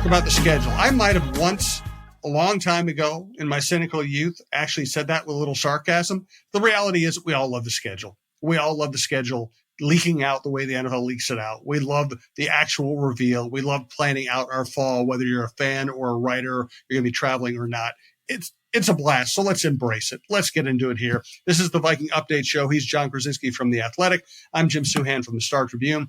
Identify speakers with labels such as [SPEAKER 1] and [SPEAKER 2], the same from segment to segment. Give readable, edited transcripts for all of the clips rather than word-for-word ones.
[SPEAKER 1] about the schedule. I might have once, a long time ago in my cynical youth, actually said that with a little sarcasm. The reality is we all love the schedule. We all love the schedule leaking out the way the NFL leaks it out. We love the actual reveal. We love planning out our fall, whether you're a fan or a writer, you're going to be traveling or not. It's a blast. So let's embrace it. Let's get into it here. This is the Viking Update Show. He's John Krawczynski from The Athletic. I'm Jim Souhan from the Star Tribune.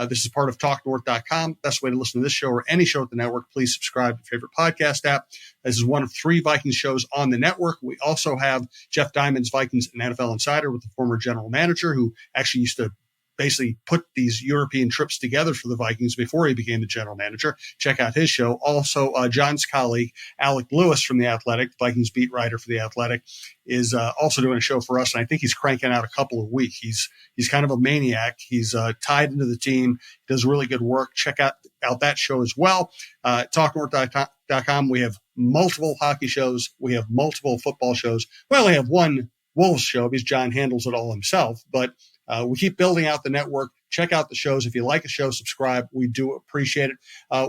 [SPEAKER 1] This is part of TalkNorth.com. Best way to listen to this show or any show at the network, please subscribe to your favorite podcast app. This is one of 3 Viking shows on the network. We also have Jeff Diamond's Vikings and NFL Insider with the former general manager who actually used to basically put these European trips together for the Vikings before he became the general manager. Check out his show. Also, John's colleague, Alec Lewis from The Athletic, Vikings beat writer for The Athletic, is also doing a show for us. And I think he's cranking out a couple a week. He's kind of a maniac. He's tied into the team. He does really good work. Check out that show as well. TalkNorth.com. We have multiple hockey shows. We have multiple football shows. We only have one Wolves show because John handles it all himself. But we keep building out the network. Check out the shows. If you like a show, subscribe. We do appreciate it.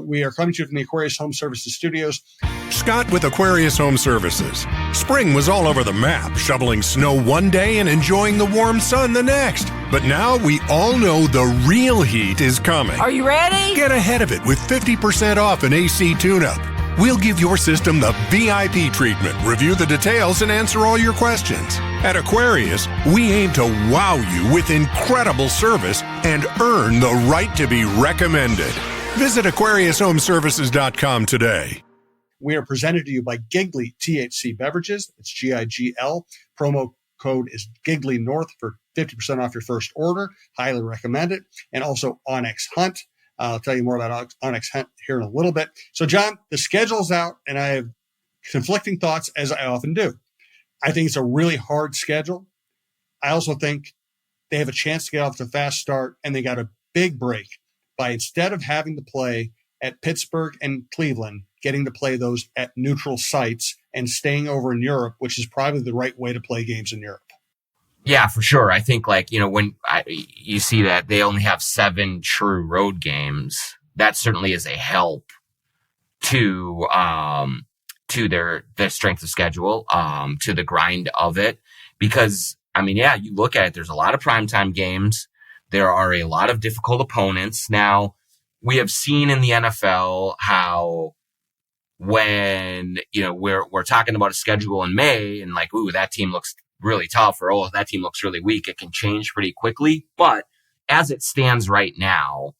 [SPEAKER 1] We are coming to you from the Aquarius Home Services Studios.
[SPEAKER 2] Scott with Aquarius Home Services. Spring was all over the map, shoveling snow one day and enjoying the warm sun the next. But now we all know the real heat is coming.
[SPEAKER 3] Are you ready?
[SPEAKER 2] Get ahead of it with 50% off an AC tune-up. We'll give your system the VIP treatment, review the details, and answer all your questions. At Aquarius, we aim to wow you with incredible service and earn the right to be recommended. Visit AquariusHomeservices.com today.
[SPEAKER 1] We are presented to you by Giggly THC Beverages. It's GIGL. Promo code is Giggly North for 50% off your first order. Highly recommend it. And also Onyx Hunt. I'll tell you more about Onyx Hunt here in a little bit. So, John, the schedule's out, and I have conflicting thoughts, as I often do. I think it's a really hard schedule. I also think they have a chance to get off to a fast start, and they got a big break by, instead of having to play at Pittsburgh and Cleveland, getting to play those at neutral sites and staying over in Europe, which is probably the right way to play games in Europe.
[SPEAKER 4] Yeah, for sure. I think when you see that they only have 7 true road games, that certainly is a help to their strength of schedule, to the grind of it. Because, you look at it, there's a lot of primetime games. There are a lot of difficult opponents. Now, we have seen in the NFL how when, we're talking about a schedule in May and that team looks really tough, or that team looks really weak, it can change pretty quickly. But as it stands right now,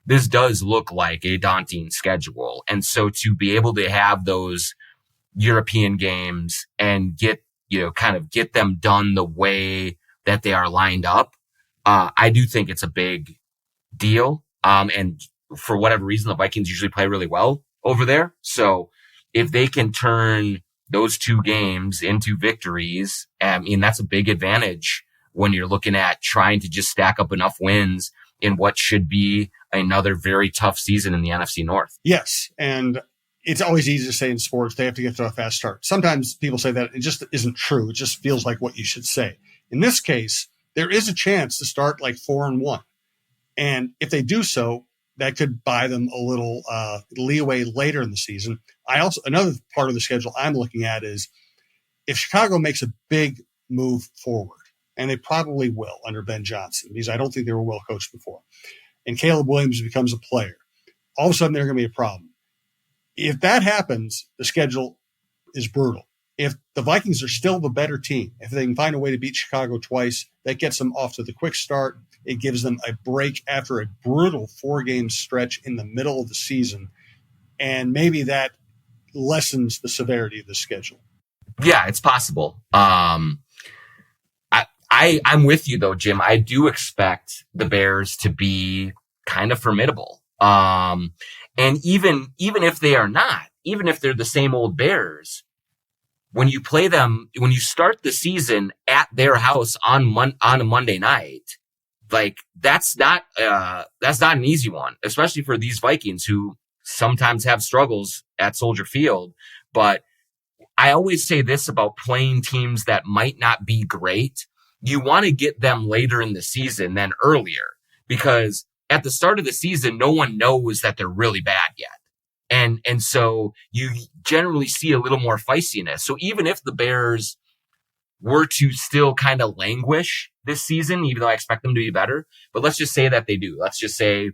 [SPEAKER 4] this does look like a daunting schedule. And so to be able to have those European games and get them done the way that they are lined up, I do think it's a big deal. And for whatever reason, the Vikings usually play really well over there. So if they can turn those 2 games into victories, that's a big advantage when you're looking at trying to just stack up enough wins in what should be another very tough season in the NFC North.
[SPEAKER 1] Yes, and it's always easy to say in sports they have to get to a fast start. Sometimes people say that. It just isn't true. It just feels like what you should say. In this case, there is a chance to start 4-1. And if they do so, that could buy them a little leeway later in the season. Another part of the schedule I'm looking at is if Chicago makes a big move forward, and they probably will under Ben Johnson, because I don't think they were well coached before, and Caleb Williams becomes a player, all of a sudden they're going to be a problem. If that happens, the schedule is brutal. If the Vikings are still the better team, if they can find a way to beat Chicago twice, that gets them off to the quick start. It gives them a break after a brutal 4-game stretch in the middle of the season. And maybe that lessens the severity of the schedule.
[SPEAKER 4] Yeah, it's possible. I'm with you though, Jim. I do expect the Bears to be kind of formidable. And even if they are not, even if they're the same old Bears, when you play them, when you start the season at their house on a Monday night, that's not an easy one, especially for these Vikings who sometimes have struggles at Soldier Field. But I always say this about playing teams that might not be great. You want to get them later in the season than earlier, because at the start of the season, no one knows that they're really bad yet. And so you generally see a little more feistiness. So even if the Bears were to still kind of languish this season, even though I expect them to be better, but let's just say that they do. Let's just say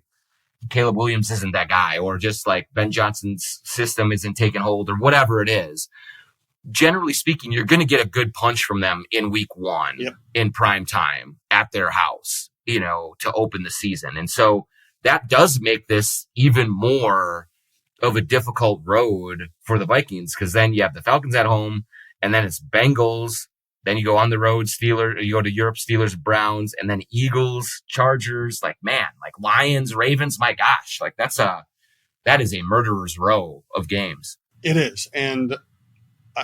[SPEAKER 4] Caleb Williams isn't that guy, or just like Ben Johnson's system isn't taking hold, or whatever it is. Generally speaking, you're going to get a good punch from them in week 1 in prime time at their house, to open the season. And so that does make this even more of a difficult road for the Vikings, because then you have the Falcons at home, and then it's Bengals. Then you go on the road, Steelers, you go to Europe, Steelers, Browns, and then Eagles, Chargers, like Lions, Ravens. My gosh, like that is a murderer's row of games.
[SPEAKER 1] It is. And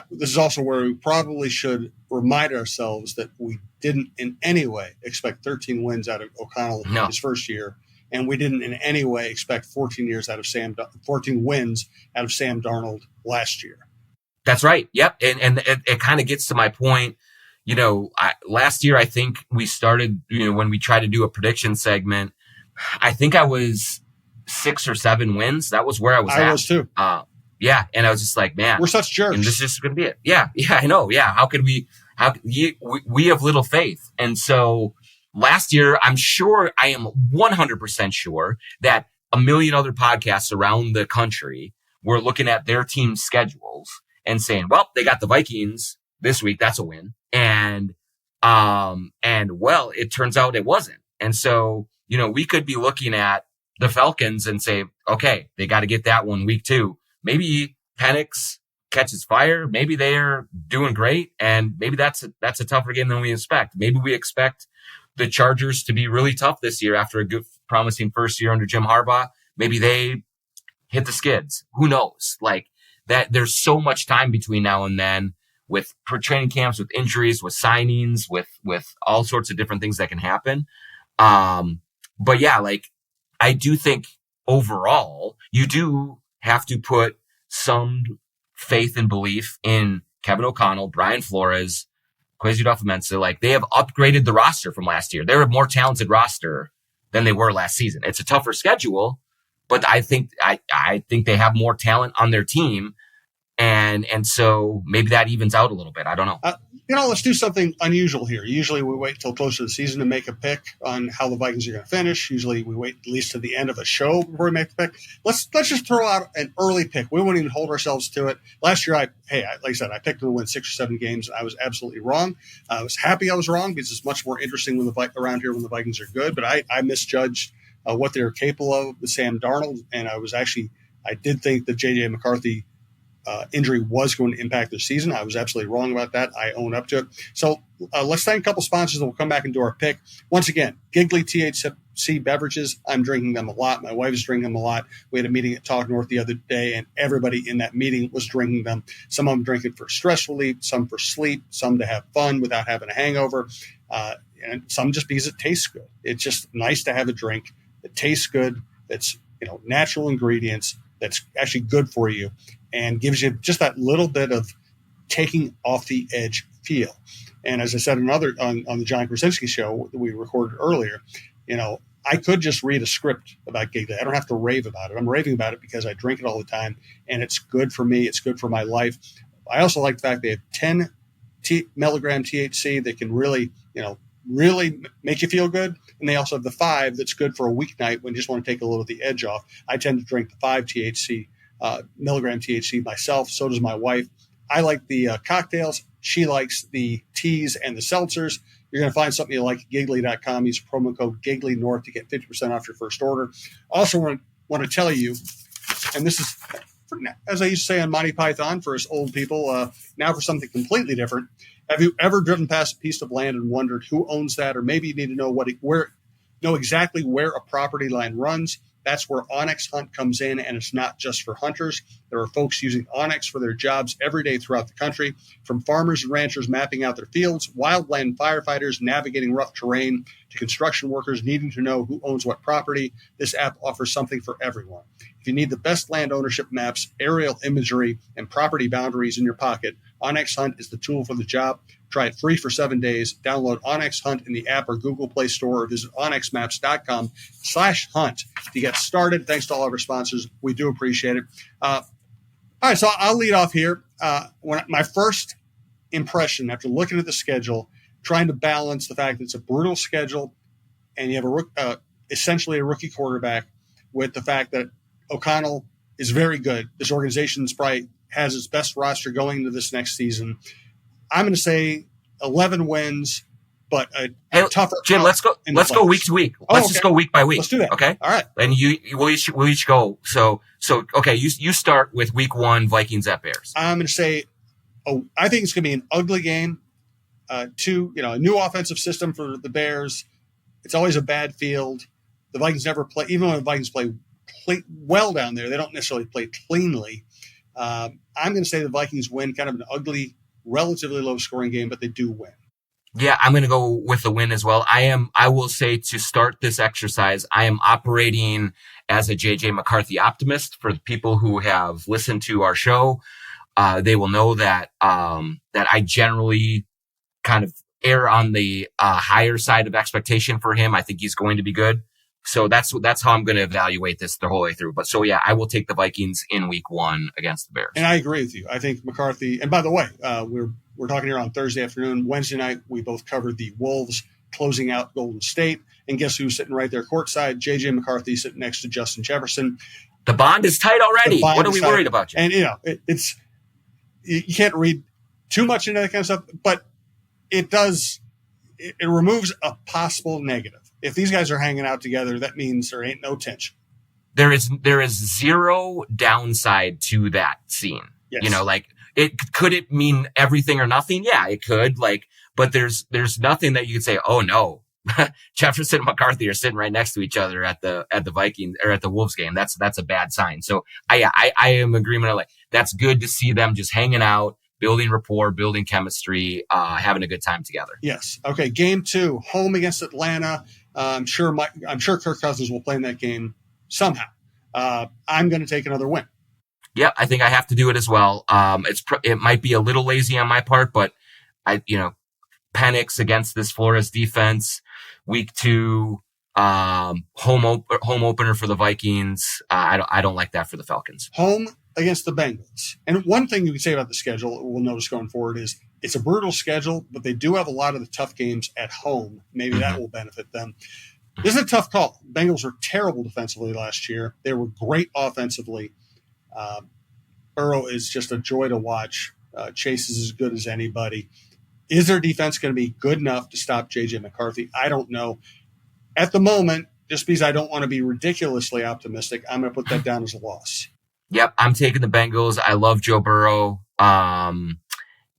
[SPEAKER 1] this is also where we probably should remind ourselves that we didn't in any way expect 13 wins out of O'Connell his first year. And we didn't in any way expect 14 wins out of Sam Darnold last year.
[SPEAKER 4] That's right. Yep. And it kind of gets to my point. Last year, I think we started, when we tried to do a prediction segment, I think I was 6 or 7 wins. That was where I was at.
[SPEAKER 1] I was too.
[SPEAKER 4] Yeah. And I was just like, man,
[SPEAKER 1] we're such jerks.
[SPEAKER 4] And this is going to be it. Yeah. Yeah, I know. Yeah. We have little faith. And so last year, I am 100% sure that a million other podcasts around the country were looking at their team's schedules and saying, well, they got the Vikings this week. That's a win. And it turns out it wasn't. And so, we could be looking at the Falcons and say, okay, they got to get that one week 2. Maybe Penix catches fire. Maybe they're doing great. And maybe that's a tougher game than we expect. Maybe we expect the Chargers to be really tough this year after a good, promising first year under Jim Harbaugh. Maybe they hit the skids. Who knows? Like that, there's so much time between now and then with training camps, with injuries, with signings, with all sorts of different things that can happen. But yeah, like I do think overall you do have to put some faith and belief in Kevin O'Connell, Brian Flores, Kwesi Adofo-Mensah. Like they have upgraded the roster from last year. They're a more talented roster than they were last season. It's a tougher schedule, but I think they have more talent on their team. And so maybe that evens out a little bit. I don't know.
[SPEAKER 1] Let's do something unusual here. Usually we wait till close to the season to make a pick on how the Vikings are going to finish. Usually we wait at least to the end of a show before we make the pick. Let's just throw out an early pick. We won't even hold ourselves to it. Last year, like I said, I picked them to win 6 or 7 games. I was absolutely wrong. I was happy I was wrong because it's much more interesting around here when the Vikings are good. But I misjudged what they were capable of with Sam Darnold, and I did think that J.J. McCarthy injury was going to impact their season. I was absolutely wrong about that. I own up to it. So let's thank a couple sponsors and we'll come back and do our pick. Once again, Giggly THC beverages. I'm drinking them a lot. My wife is drinking them a lot. We had a meeting at Talk North the other day, and everybody in that meeting was drinking them. Some of them drink it for stress relief, some for sleep, some to have fun without having a hangover, and some just because it tastes good. It's just nice to have a drink that tastes good, that's natural ingredients, that's actually good for you, and gives you just that little bit of taking off the edge feel. And as I said on the John Krawczynski show that we recorded earlier, I could just read a script about Giggly. I don't have to rave about it. I'm raving about it because I drink it all the time, and it's good for me. It's good for my life. I also like the fact they have 10 milligram THC that can really make you feel good. And they also have the 5 that's good for a weeknight when you just want to take a little of the edge off. I tend to drink the 5 milligram THC myself. So does my wife. I like the cocktails. She likes the teas and the seltzers. You're going to find something you like at Giggly.com. Use promo code GigglyNorth to get 50% off your first order. Also want to tell you, and this is, as I used to say on Monty Python for us old people, now for something completely different. Have you ever driven past a piece of land and wondered who owns that? Or maybe you need to know exactly where a property line runs. That's where Onyx Hunt comes in, and it's not just for hunters. There are folks using Onyx for their jobs every day throughout the country, from farmers and ranchers mapping out their fields, wildland firefighters navigating rough terrain, to construction workers needing to know who owns what property. This app offers something for everyone. If you need the best land ownership maps, aerial imagery, and property boundaries in your pocket, Onyx Hunt is the tool for the job. Try it free for 7 days. Download Onyx Hunt in the app or Google Play Store, or visit onyxmaps.com/hunt to get started. Thanks to all of our sponsors. We do appreciate it. All right, so I'll lead off here. When my first impression after looking at the schedule, trying to balance the fact that it's a brutal schedule and you have essentially a rookie quarterback with the fact that O'Connell is very good. This organization's probably has its best roster going into this next season. I'm going to say 11 wins, but a tougher.
[SPEAKER 4] Jim, let's go week to week. Let's just go week by week.
[SPEAKER 1] Let's do that.
[SPEAKER 4] Okay.
[SPEAKER 1] All right.
[SPEAKER 4] And we'll each go. So okay. You start with week 1, Vikings at Bears.
[SPEAKER 1] I'm going to say, I think it's going to be an ugly game. A new offensive system for the Bears. It's always a bad field. The Vikings never play, even when the Vikings play well down there, they don't necessarily play cleanly. I'm going to say the Vikings win, kind of an ugly, relatively low scoring game, but they do win.
[SPEAKER 4] Yeah, I'm going to go with the win as well. I will say, to start this exercise, I am operating as a JJ McCarthy optimist. For the people who have listened to our show, they will know that I generally kind of err on the higher side of expectation for him. I think he's going to be good. So that's how I'm going to evaluate this the whole way through. But so yeah, I will take the Vikings in week 1 against the Bears.
[SPEAKER 1] And I agree with you. I think McCarthy, and by the way, we're talking here on Thursday afternoon. Wednesday night, we both covered the Wolves closing out Golden State. And guess who's sitting right there courtside? JJ McCarthy sitting next to Justin Jefferson.
[SPEAKER 4] The bond is tight already. What are we worried about?
[SPEAKER 1] And you can't read too much into that kind of stuff, but it removes a possible negative. If these guys are hanging out together, that means there ain't no tension.
[SPEAKER 4] There is zero downside to that scene.
[SPEAKER 1] Yes.
[SPEAKER 4] Could it mean everything or nothing? Yeah, it could. But there's nothing that you could say, oh no, Jefferson and McCarthy are sitting right next to each other at the Vikings or at the Wolves game. That's a bad sign. So I am in agreement. That's good to see them just hanging out, building rapport, building chemistry, having a good time together.
[SPEAKER 1] Yes. Okay. Game 2, home against Atlanta. I'm sure Kirk Cousins will play in that game somehow. I'm going to take another win.
[SPEAKER 4] Yeah, I think I have to do it as well. It might be a little lazy on my part, but Penix against this Flores defense, week 2, home opener for the Vikings. I don't like that for the Falcons.
[SPEAKER 1] Home against the Bengals. And one thing you can say about the schedule we'll notice going forward is it's a brutal schedule, but they do have a lot of the tough games at home. Maybe that will benefit them. This is a tough call. Bengals were terrible defensively last year. They were great offensively. Burrow is just a joy to watch. Chase is as good as anybody. Is their defense going to be good enough to stop J.J. McCarthy? I don't know. At the moment, just because I don't want to be ridiculously optimistic, I'm going to put that down as a loss.
[SPEAKER 4] Yep, I'm taking the Bengals. I love Joe Burrow.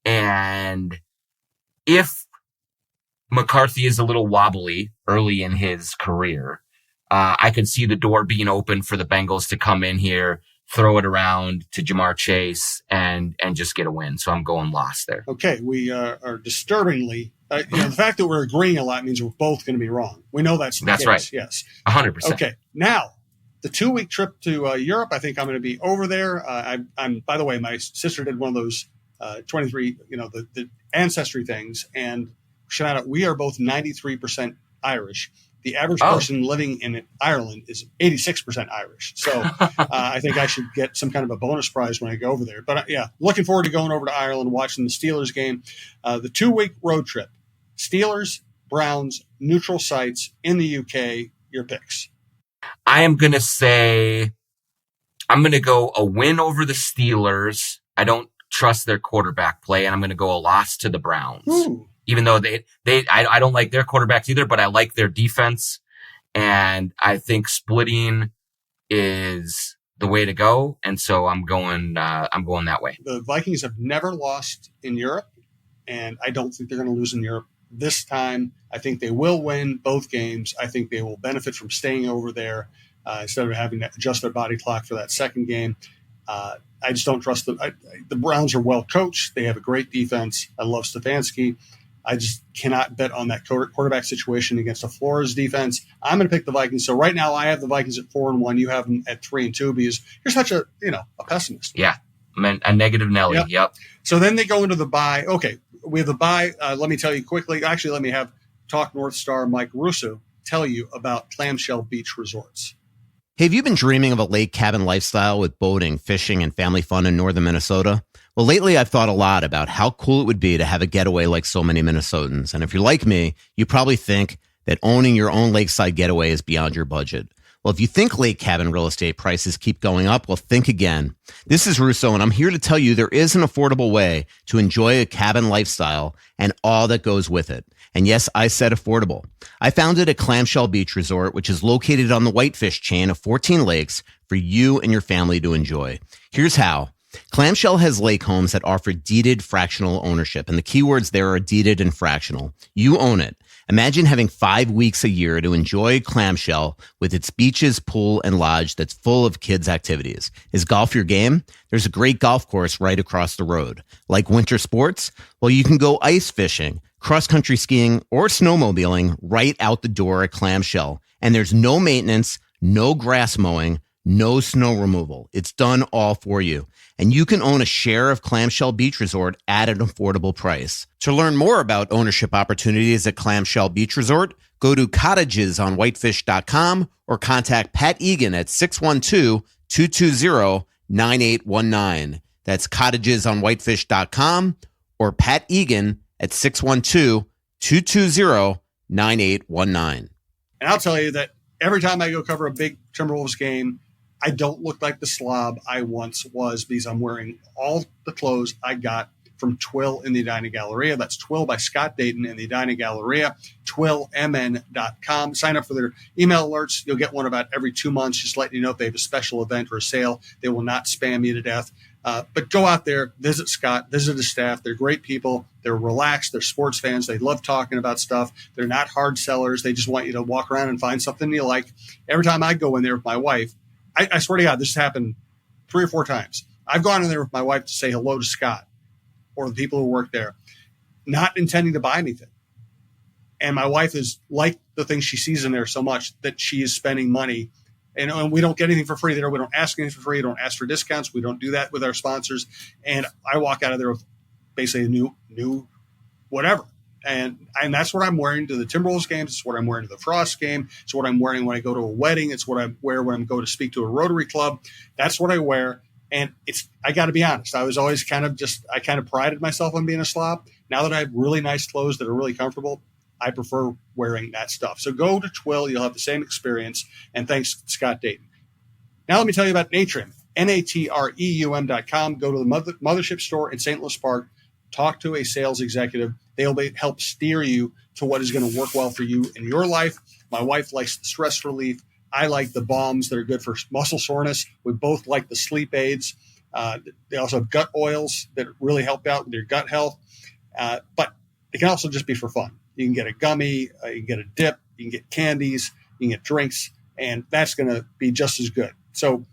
[SPEAKER 4] And if McCarthy is a little wobbly early in his career, I could see the door being open for the Bengals to come in here, throw it around to Jamar Chase, and just get a win. So I'm going loss there.
[SPEAKER 1] Okay, we are disturbingly the fact that we're agreeing a lot means we're both going to be wrong. We know that's the case.
[SPEAKER 4] Right.
[SPEAKER 1] Yes,
[SPEAKER 4] 100%.
[SPEAKER 1] Okay, now the 2-week trip to Europe. I think I'm going to be over there. I'm. By the way, my sister did one of those 23, the ancestry things, and shout out, we are both 93% Irish. The average person living in Ireland is 86% Irish. So I think I should get some kind of a bonus prize when I go over there. But looking forward to going over to Ireland, watching the Steelers game. The 2-week road trip, Steelers, Browns, neutral sites in the UK, your picks.
[SPEAKER 4] I am going to say I'm going to go a win over the Steelers. I don't trust their quarterback play, and I'm going to go a loss to the Browns.
[SPEAKER 1] Ooh.
[SPEAKER 4] Even though I don't like their quarterbacks either, but I like their defense, and I think splitting is the way to go, and so I'm going that way.
[SPEAKER 1] The Vikings have never lost in Europe, and I don't think they're going to lose in Europe this time. I think they will win both games. I think they will benefit from staying over there instead of having to adjust their body clock for that second game. I just don't trust them. The Browns are well coached. They have a great defense. I love Stefanski. I just cannot bet on that quarterback situation against a Flores defense. I'm going to pick the Vikings. So right now I have the Vikings at 4-1. You have them at 3-2 because you're such a pessimist.
[SPEAKER 4] Yeah. A negative Nelly. Yep.
[SPEAKER 1] So then they go into the bye. Okay. We have the bye. Let me tell you quickly. Actually, let me have Talk North Star Mike Russo tell you about Clamshell Beach Resorts.
[SPEAKER 3] Hey, have you been dreaming of a lake cabin lifestyle with boating, fishing, and family fun in northern Minnesota? Well, lately I've thought a lot about how cool it would be to have a getaway like so many Minnesotans. And if you're like me, you probably think that owning your own lakeside getaway is beyond your budget. Well, if you think lake cabin real estate prices keep going up, well, think again. This is Russo, and I'm here to tell you there is an affordable way to enjoy a cabin lifestyle and all that goes with it. And yes, I said affordable. I founded a Clamshell Beach Resort, which is located on the Whitefish chain of 14 lakes for you and your family to enjoy. Here's how. Clamshell has lake homes that offer deeded fractional ownership, and the keywords there are deeded and fractional. You own it. Imagine having 5 weeks a year to enjoy Clamshell with its beaches, pool, and lodge that's full of kids' activities. Is golf your game? There's a great golf course right across the road. Like winter sports? Well, you can go ice fishing, cross-country skiing, or snowmobiling right out the door at Clamshell. And there's no maintenance, no grass mowing, no snow removal. It's done all for you. And you can own a share of Clamshell Beach Resort at an affordable price. To learn more about ownership opportunities at Clamshell Beach Resort, go to cottagesonwhitefish.com or contact Pat Egan at 612-220-9819. That's cottagesonwhitefish.com or Pat Egan at 612-220-9819.
[SPEAKER 1] And I'll tell you that every time I go cover a big Timberwolves game, I don't look like the slob I once was because I'm wearing all the clothes I got from Twill in the Edina Galleria. That's Twill by Scott Dayton in the Edina Galleria, twillmn.com. Sign up for their email alerts. You'll get one about every 2 months, just letting you know if they have a special event or a sale. They will not spam you to death. But go out there, visit Scott, visit his staff. They're great people. They're relaxed. They're sports fans. They love talking about stuff. They're not hard sellers. They just want you to walk around and find something you like. Every time I go in there with my wife, I swear to God, this has happened 3 or 4 times. I've gone in there with my wife to say hello to Scott or the people who work there, not intending to buy anything. And my wife is like the things she sees in there so much that she is spending money. And we don't get anything for free there. We don't ask anything for free. We don't ask for discounts. We don't do that with our sponsors. And I walk out of there with basically a new whatever. And that's what I'm wearing to the Timberwolves games. It's what I'm wearing to the Frost game. It's what I'm wearing when I go to a wedding. It's what I wear when I'm going to speak to a Rotary Club. That's what I wear. And I got to be honest, I was always I prided myself on being a slob. Now that I have really nice clothes that are really comfortable, I prefer wearing that stuff. So go to Twill. You'll have the same experience. And thanks, Scott Dayton. Now let me tell you about Natreum, natreum.com. Go to the mothership store in St. Louis Park. Talk to a sales executive. They'll help steer you to what is going to work well for you in your life. My wife likes the stress relief. I like the balms that are good for muscle soreness. We both like the sleep aids. They also have gut oils that really help out with your gut health. But it can also just be for fun. You can get a gummy, you can get a dip, you can get candies, you can get drinks, and that's going to be just as good. So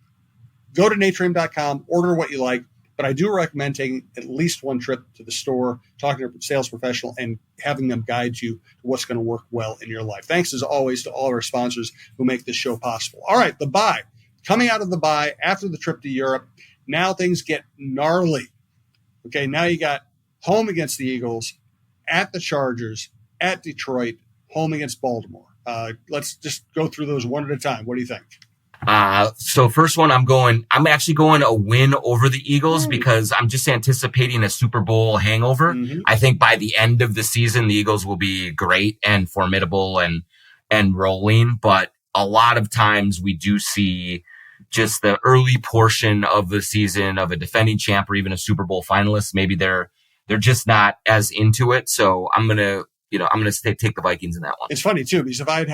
[SPEAKER 1] go to natreum.com, order what you like. But I do recommend taking at least one trip to the store, talking to a sales professional, and having them guide you to what's going to work well in your life. Thanks, as always, to all of our sponsors who make this show possible. All right, the bye. Coming out of the bye after the trip to Europe, now things get gnarly. Okay, now you got home against the Eagles, at the Chargers, at Detroit, home against Baltimore. Let's just go through those one at a time. What do you think?
[SPEAKER 4] So first one, I'm actually going a win over the Eagles because I'm just anticipating a Super Bowl hangover. Mm-hmm. I think by the end of the season, the Eagles will be great and formidable and rolling. But a lot of times we do see just the early portion of the season of a defending champ or even a Super Bowl finalist. Maybe they're just not as into it. So I'm going to take the Vikings in that one.
[SPEAKER 1] It's funny too, because if I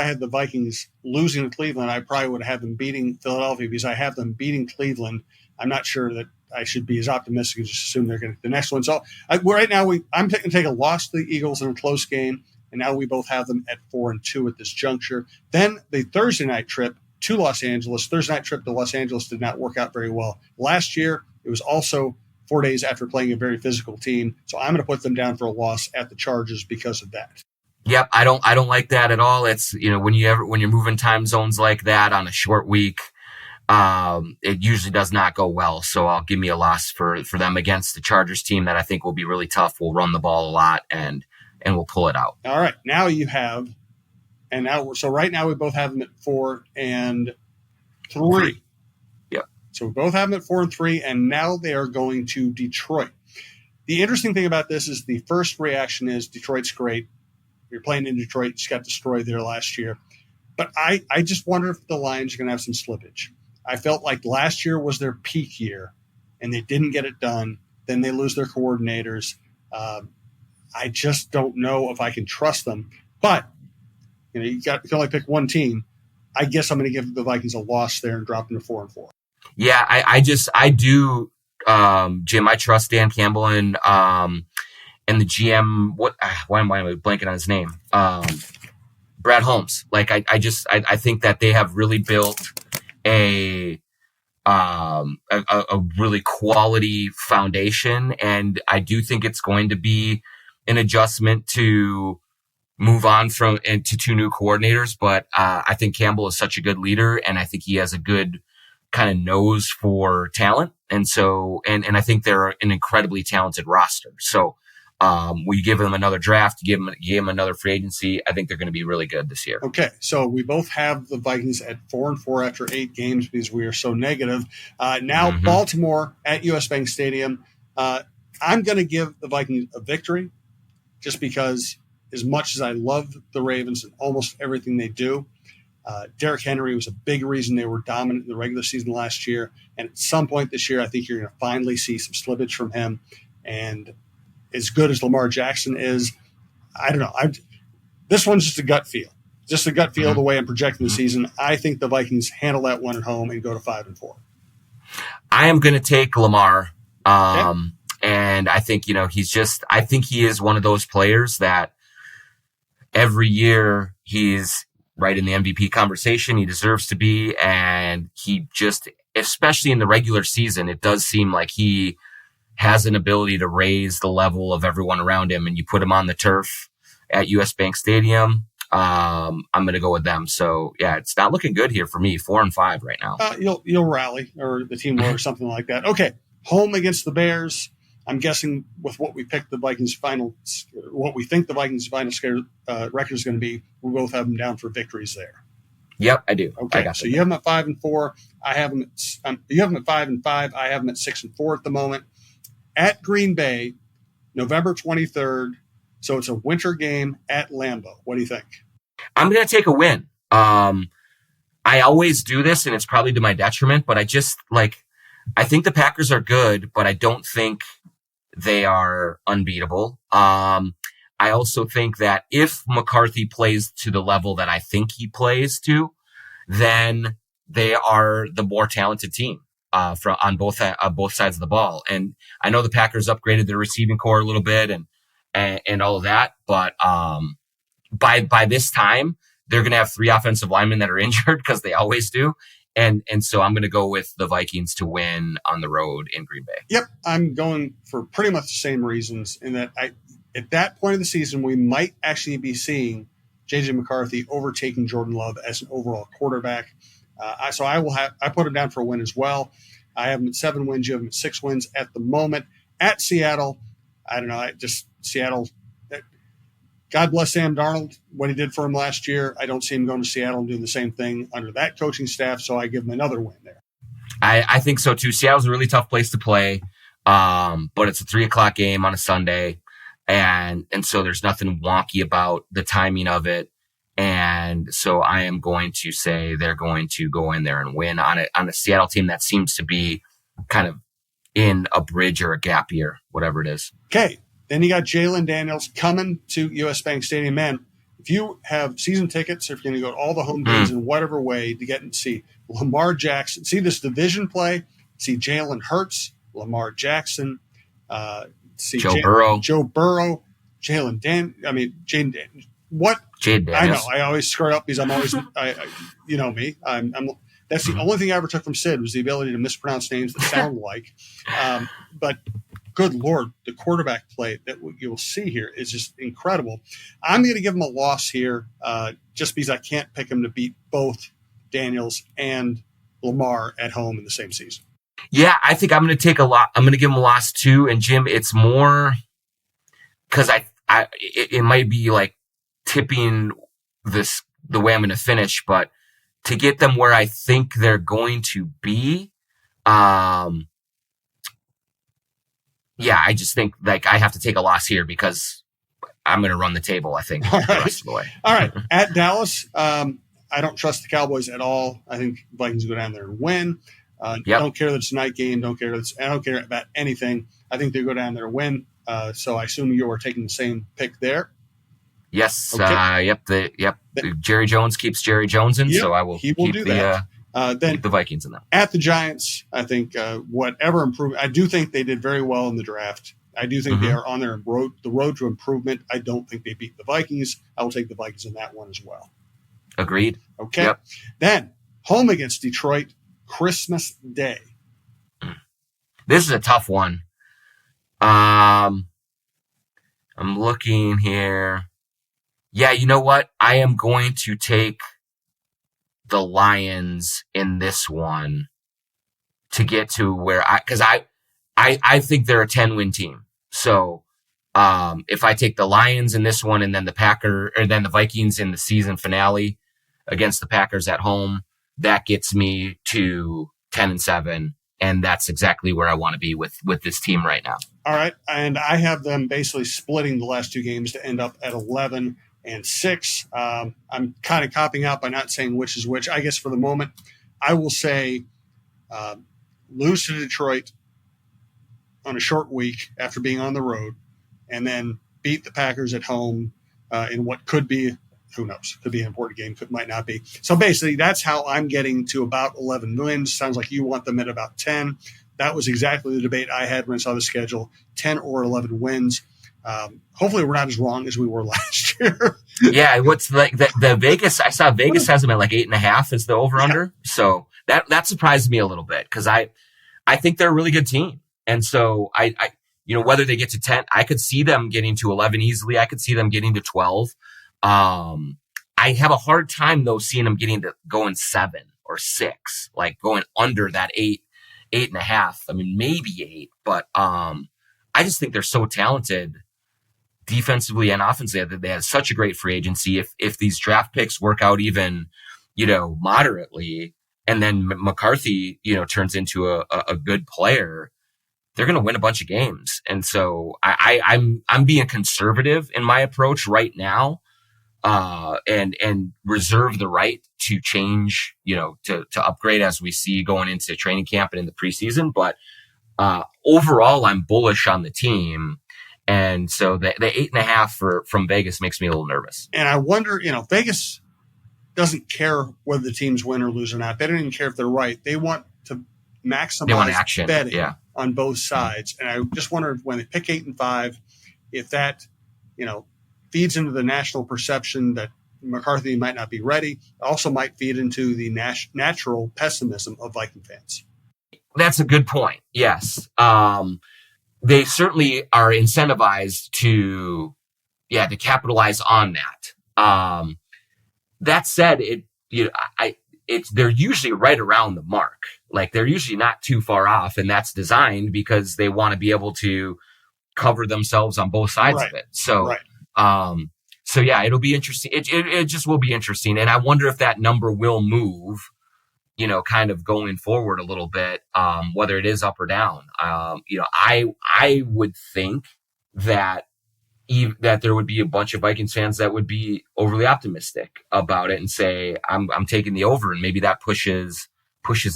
[SPEAKER 1] had the Vikings losing to Cleveland, I probably would have had them beating Philadelphia because I have them beating Cleveland. I'm not sure that I should be as optimistic as just assume they're going to the next one. So right now I'm going to take a loss to the Eagles in a close game. And now we both have them at 4-2 at this juncture. Then the Thursday night trip to Los Angeles. Thursday night trip to Los Angeles did not work out very well. Last year, it was also 4 days after playing a very physical team. So I'm going to put them down for a loss at the Chargers because of that.
[SPEAKER 4] Yep. I don't like that at all. It's, when you're moving time zones like that on a short week, it usually does not go well. So I'll give me a loss for them against the Chargers team that I think will be really tough. We'll run the ball a lot and we'll pull it out.
[SPEAKER 1] All right. Now right now we both have them at 4 and 3.
[SPEAKER 4] Yep.
[SPEAKER 1] So we both have them at 4-3, and now they are going to Detroit. The interesting thing about this is the first reaction is Detroit's great. You're playing in Detroit. Just got destroyed there last year. But I just wonder if the Lions are going to have some slippage. I felt like last year was their peak year, and they didn't get it done. Then they lose their coordinators. I just don't know if I can trust them. But you can only pick one team. I guess I'm going to give the Vikings a loss there and drop them to 4-4.
[SPEAKER 4] Yeah, I do, Jim. I trust Dan Campbell and the GM. Why am I blanking on his name? Brad Holmes. Like I think that they have really built a really quality foundation, and I do think it's going to be an adjustment to move on to 2 new coordinators. But I think Campbell is such a good leader, and I think he has a good kind of nose for talent, and so and I think they're an incredibly talented roster. So we give them another draft, give them another free agency. I think they're going to be really good this year.
[SPEAKER 1] Okay, so we both have the Vikings at 4-4 after 8 games because we are so negative. Now Baltimore at US Bank Stadium. I'm going to give the Vikings a victory just because as much as I love the Ravens and almost everything they do, Derrick Henry was a big reason they were dominant in the regular season last year. And at some point this year, I think you're going to finally see some slippage from him. And as good as Lamar Jackson is, I don't know. This one's just a gut feel. Just a gut feel the way I'm projecting the season. I think the Vikings handle that one at home and go to 5-4.
[SPEAKER 4] I am going to take Lamar.
[SPEAKER 1] Okay.
[SPEAKER 4] And I think, I think he is one of those players that every year he's right in the MVP conversation. He deserves to be. And he just, especially in the regular season, it does seem like he has an ability to raise the level of everyone around him. And you put him on the turf at US Bank Stadium. I'm going to go with them. So yeah, it's not looking good here for me. 4-5 right now.
[SPEAKER 1] You'll rally, or the team will, or something like that. Okay. Home against the Bears. I'm guessing with what we picked what we think the Vikings' final record is going to be, we both have them down for victories there.
[SPEAKER 4] Yep, I do.
[SPEAKER 1] Okay, so you have them at 5-4. I have them you have them at 5-5. I have them at 6-4 at the moment. At Green Bay, November 23rd. So it's a winter game at Lambeau. What do you think?
[SPEAKER 4] I'm going to take a win. I always do this, and it's probably to my detriment, but I think the Packers are good, but I don't think they are unbeatable. I also think that if McCarthy plays to the level that I think he plays to, then they are the more talented team on both sides of the ball. And I know the Packers upgraded their receiving core a little bit and all of that, but by this time they're going to have 3 offensive linemen that are injured because they always do. And so I'm going to go with the Vikings to win on the road in Green Bay.
[SPEAKER 1] Yep, I'm going for pretty much the same reasons in that at that point of the season, we might actually be seeing J.J. McCarthy overtaking Jordan Love as an overall quarterback. So I put him down for a win as well. I have him at 7 wins. You have him at 6 wins at the moment. At Seattle, I don't know. Seattle. God bless Sam Darnold, what he did for him last year. I don't see him going to Seattle and doing the same thing under that coaching staff, so I give him another win there.
[SPEAKER 4] I think so too. Seattle's a really tough place to play, but it's a 3:00 game on a Sunday, and so there's nothing wonky about the timing of it. And so I am going to say they're going to go in there and win on a Seattle team that seems to be kind of in a bridge or a gap year, whatever it is.
[SPEAKER 1] Okay. Then you got Jalen Daniels coming to US Bank Stadium. Man, if you have season tickets, or if you're going to go to all the home games in whatever way to get and see Lamar Jackson, see this division play, see Jalen Hurts, Lamar Jackson, see
[SPEAKER 4] Joe Burrow,
[SPEAKER 1] Jaden Daniels. I know I always screw it up because I'm always, you know me. That's the only thing I ever took from Sid was the ability to mispronounce names that sound alike. But good Lord, the quarterback play that you will see here is just incredible. I'm going to give him a loss here just because I can't pick him to beat both Daniels and Lamar at home in the same season.
[SPEAKER 4] Yeah, I think I'm going to take a lot. I'm going to give him a loss too. And Jim, it's more because it might be like tipping the way I'm going to finish, but to get them where I think they're going to be, I just think like I have to take a loss here because I'm going to run the table, I think, the rest of the way.
[SPEAKER 1] All right. At Dallas, I don't trust the Cowboys at all. I think Vikings go down there and win. Don't care that it's a night game. I don't care about anything. I think they go down there and win. So I assume you are taking the same pick there.
[SPEAKER 4] Yes.
[SPEAKER 1] Okay.
[SPEAKER 4] Jerry Jones keeps Jerry Jones in, so I will.
[SPEAKER 1] He will do that. Then
[SPEAKER 4] keep the Vikings in them.
[SPEAKER 1] At the Giants, I think whatever improvement. I do think they did very well in the draft. I do think they are on the road to improvement. I don't think they beat the Vikings. I will take the Vikings in that one as well.
[SPEAKER 4] Agreed.
[SPEAKER 1] Okay.
[SPEAKER 4] Yep.
[SPEAKER 1] Then home against Detroit, Christmas Day.
[SPEAKER 4] This is a tough one. I'm looking here. Yeah, you know what? I am going to take the Lions in this one to get to where because I think they're a 10-win team. So, if I take the Lions in this one and then then the Vikings in the season finale against the Packers at home, that gets me to 10-7. And that's exactly where I want to be with this team right now.
[SPEAKER 1] All right. And I have them basically splitting the last two games to end up at 11-6. I'm kind of copying out by not saying which is which. I guess for the moment, I will say lose to Detroit on a short week after being on the road, and then beat the Packers at home in what could be, who knows, could be an important game, might not be. So basically, that's how I'm getting to about 11 wins. Sounds like you want them at about 10. That was exactly the debate I had when I saw the schedule, 10 or 11 wins. Hopefully we're not as wrong as we were last year.
[SPEAKER 4] Yeah, what's like the Vegas, I saw Vegas has them at like 8.5 is the over-under. Yeah. So that surprised me a little bit because I think they're a really good team. And so I whether they get to 10, I could see them getting to 11 easily. I could see them getting to 12. I have a hard time though seeing them getting to going 7 or 6, like going under that 8.5. I mean, maybe 8, but I just think they're so talented defensively and offensively that they have such a great free agency. If these draft picks work out even, moderately, and then McCarthy, turns into a good player, they're going to win a bunch of games. And so I'm being conservative in my approach right now, and reserve the right to change, to upgrade as we see going into training camp and in the preseason. But overall, I'm bullish on the team. And so the 8.5 from Vegas makes me a little nervous.
[SPEAKER 1] And I wonder, Vegas doesn't care whether the teams win or lose or not. They don't even care if they're right. They want to maximize betting on both sides. And I just wonder when they pick 8 and 5, if that, feeds into the national perception that McCarthy might not be ready. It also might feed into the natural pessimism of Viking fans.
[SPEAKER 4] That's a good point. Yes. They certainly are incentivized to capitalize on that. That said, they're usually right around the mark. Like they're usually not too far off, and that's designed because they want to be able to cover themselves on both sides of it. So, it'll be interesting. It just will be interesting. And I wonder if that number will move, kind of going forward a little bit, whether it is up or down. I would think that there would be a bunch of Vikings fans that would be overly optimistic about it and say, I'm taking the over, and maybe that pushes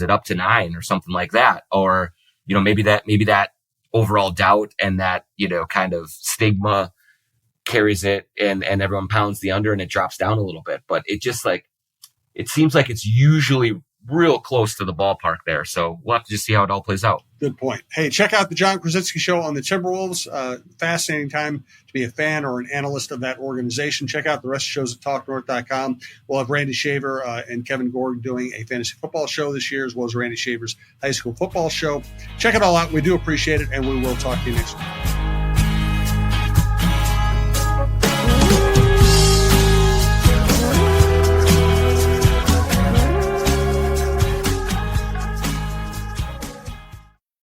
[SPEAKER 4] it up to 9 or something like that. Or, maybe that overall doubt and that, kind of stigma carries it and everyone pounds the under and it drops down a little bit. But it just it seems like it's usually real close to the ballpark there. So we'll have to just see how it all plays out.
[SPEAKER 1] Good point. Hey, check out the John Krawczynski Show on the Timberwolves. Fascinating time to be a fan or an analyst of that organization. Check out the rest of the shows at TalkNorth.com. We'll have Randy Shaver and Kevin Gorg doing a fantasy football show this year, as well as Randy Shaver's high school football show. Check it all out. We do appreciate it, and we will talk to you next week.